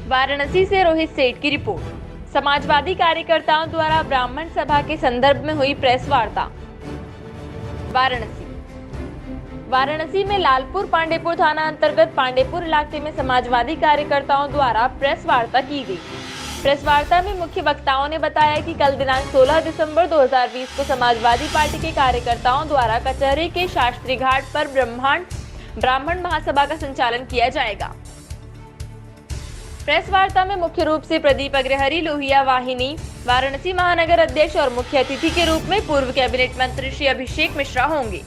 वाराणसी से रोहित सेठ की रिपोर्ट। समाजवादी कार्यकर्ताओं द्वारा ब्राह्मण सभा के संदर्भ में हुई प्रेस वार्ता। वाराणसी में लालपुर पांडेपुर थाना अंतर्गत पांडेपुर इलाके में समाजवादी कार्यकर्ताओं द्वारा प्रेस वार्ता की गई। प्रेस वार्ता में मुख्य वक्ताओं ने बताया कि कल दिनांक 16 दिसंबर 2020 को समाजवादी पार्टी के कार्यकर्ताओं द्वारा कचहरी के शास्त्री घाट पर ब्राह्मण महासभा का संचालन किया जाएगा। प्रेस वार्ता में मुख्य रूप से प्रदीप अग्रहरी लोहिया वाहिनी वाराणसी महानगर अध्यक्ष और मुख्य अतिथि के रूप में पूर्व कैबिनेट मंत्री श्री अभिषेक मिश्रा होंगे।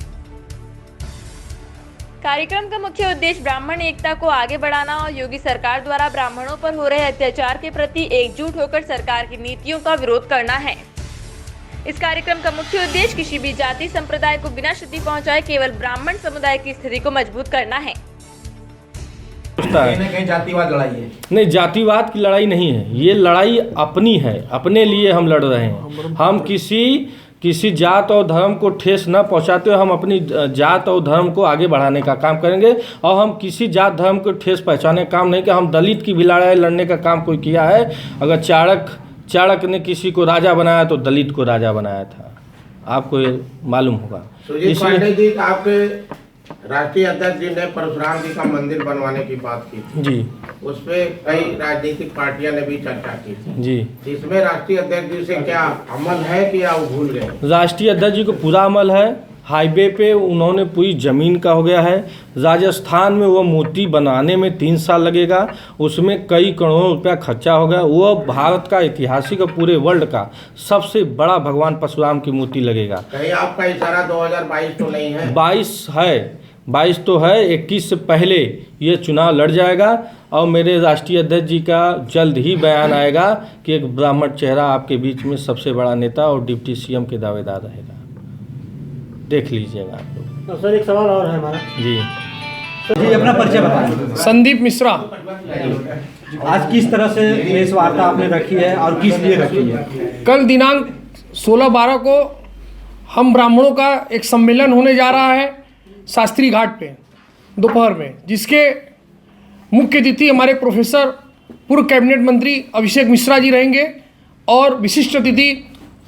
कार्यक्रम का मुख्य उद्देश्य ब्राह्मण एकता को आगे बढ़ाना और योगी सरकार द्वारा ब्राह्मणों पर हो रहे अत्याचार के प्रति एकजुट होकर सरकार की नीतियों का विरोध करना है। इस कार्यक्रम का मुख्य उद्देश्य किसी भी जाति संप्रदाय को बिना क्षति पहुंचाए केवल ब्राह्मण समुदाय की स्थिति को मजबूत करना है। कहीं जातिवाद लड़ाई है? नहीं, जातिवाद की लड़ाई नहीं है, ये लड़ाई अपनी है, अपने लिए हम लड़ रहे हैं। हम किसी जात और धर्म को ठेस न पहुंचाते हुए हम अपनी जात और धर्म को आगे बढ़ाने का काम करेंगे। और हम किसी जात धर्म को ठेस पहुंचाने का काम नहीं कि हम दलित की भी लड़ाई लड़ने का काम कोई किया है। अगर चाणक्य ने किसी को राजा बनाया तो दलित को राजा बनाया था, आपको ये मालूम होगा। इसलिए आपके राष्ट्रीय अध्यक्ष जी ने परशुराम जी का मंदिर बनवाने की बात की थी जी, उस पे कई राजनीतिक पार्टियां ने भी चर्चा की थी जी। इसमें राष्ट्रीय अध्यक्ष जी से क्या अमल है कि या वो भूल गए? राष्ट्रीय अध्यक्ष जी को पूरा अमल है। हाईवे पे उन्होंने पूरी ज़मीन का हो गया है। राजस्थान में वो मूर्ति बनाने में 3 साल लगेगा, उसमें कई करोड़ रुपया खर्चा हो गया। वो भारत का ऐतिहासिक और पूरे वर्ल्ड का सबसे बड़ा भगवान परशुराम की मूर्ति लगेगा। कहीं आपका इशारा 2022 तो नहीं है? 22 है, 22 तो है। 21 से पहले ये चुनाव लड़ जाएगा और मेरे राष्ट्रीय अध्यक्ष जी का जल्द ही बयान आएगा कि एक ब्राह्मण चेहरा आपके बीच में सबसे बड़ा नेता और डिप्टी सीएम के दावेदार रहेगा। देख लीजिएगा आप लोग। सर, एक सवाल और है हमारा। जी जी, अपना परिचय बताएं। संदीप मिश्रा। आज किस तरह से प्रेस वार्ता आपने रखी है और किस लिए रखी है? कल दिनांक 16/12 को हम ब्राह्मणों का एक सम्मेलन होने जा रहा है शास्त्री घाट पे दोपहर में, जिसके मुख्य अतिथि हमारे प्रोफेसर पूर्व कैबिनेट मंत्री अभिषेक मिश्रा जी रहेंगे और विशिष्ट अतिथि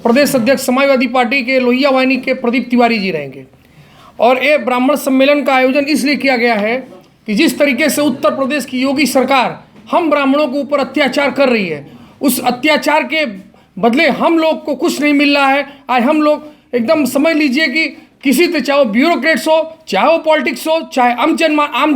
प्रदेश अध्यक्ष समाजवादी पार्टी के लोहिया वाहिनी के प्रदीप तिवारी जी रहेंगे। और ये ब्राह्मण सम्मेलन का आयोजन इसलिए किया गया है कि जिस तरीके से उत्तर प्रदेश की योगी सरकार हम ब्राह्मणों के ऊपर अत्याचार कर रही है, उस अत्याचार के बदले हम लोग को कुछ नहीं मिल रहा है। आज हम लोग एकदम समझ लीजिए कि किसी से, चाहे वो ब्यूरोक्रेट्स हो, चाहे वो पॉलिटिक्स हो, चाहे आम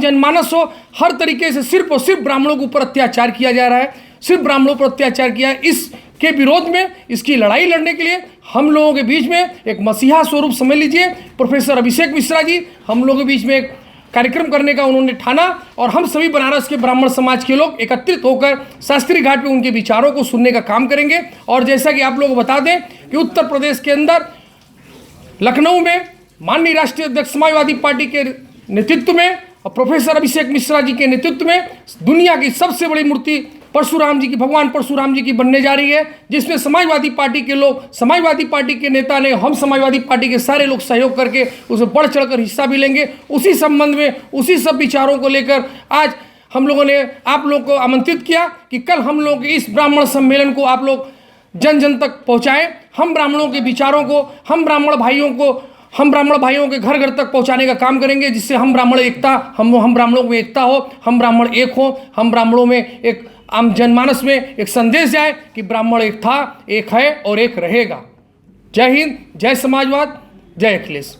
जनमानस हो, हर तरीके से सिर्फ और सिर्फ ब्राह्मणों के ऊपर अत्याचार किया जा रहा है। सिर्फ ब्राह्मणों पर अत्याचार किया है। इसके विरोध में, इसकी लड़ाई लड़ने के लिए हम लोगों के बीच में एक मसीहा स्वरूप समझ लीजिए प्रोफेसर अभिषेक मिश्रा जी हम लोगों के बीच में एक कार्यक्रम करने का उन्होंने ठाना और हम सभी बनारस के ब्राह्मण समाज के लोग एकत्रित होकर शास्त्री घाट पे उनके विचारों को सुनने का काम करेंगे। और जैसा कि आप लोग को बता दें कि उत्तर प्रदेश के अंदर लखनऊ में माननीय राष्ट्रीय अध्यक्ष समाजवादी पार्टी के नेतृत्व में और प्रोफेसर अभिषेक मिश्रा जी के नेतृत्व में दुनिया की सबसे बड़ी मूर्ति परशुराम जी की, भगवान परशुराम जी की बनने जा रही है, जिसमें समाजवादी पार्टी के लोग, समाजवादी पार्टी के नेता ने, हम समाजवादी पार्टी के सारे लोग सहयोग करके उसमें बढ़ चढ़कर हिस्सा भी लेंगे। उसी संबंध में, उसी सब विचारों को लेकर आज हम लोगों ने आप लोग को आमंत्रित किया कि कल हम लोग इस ब्राह्मण सम्मेलन को आप लोग जन जन तक पहुँचाएँ। हम ब्राह्मणों के विचारों को, हम ब्राह्मण भाइयों के घर घर तक पहुंचाने का काम करेंगे, जिससे हम ब्राह्मण एकता, हम ब्राह्मणों में एकता हो, हम ब्राह्मण एक हो, हम ब्राह्मणों में एक आम जनमानस में एक संदेश जाए कि ब्राह्मण एक था, एक है और एक रहेगा। जय हिंद, जय समाजवाद, जय अखिलेश।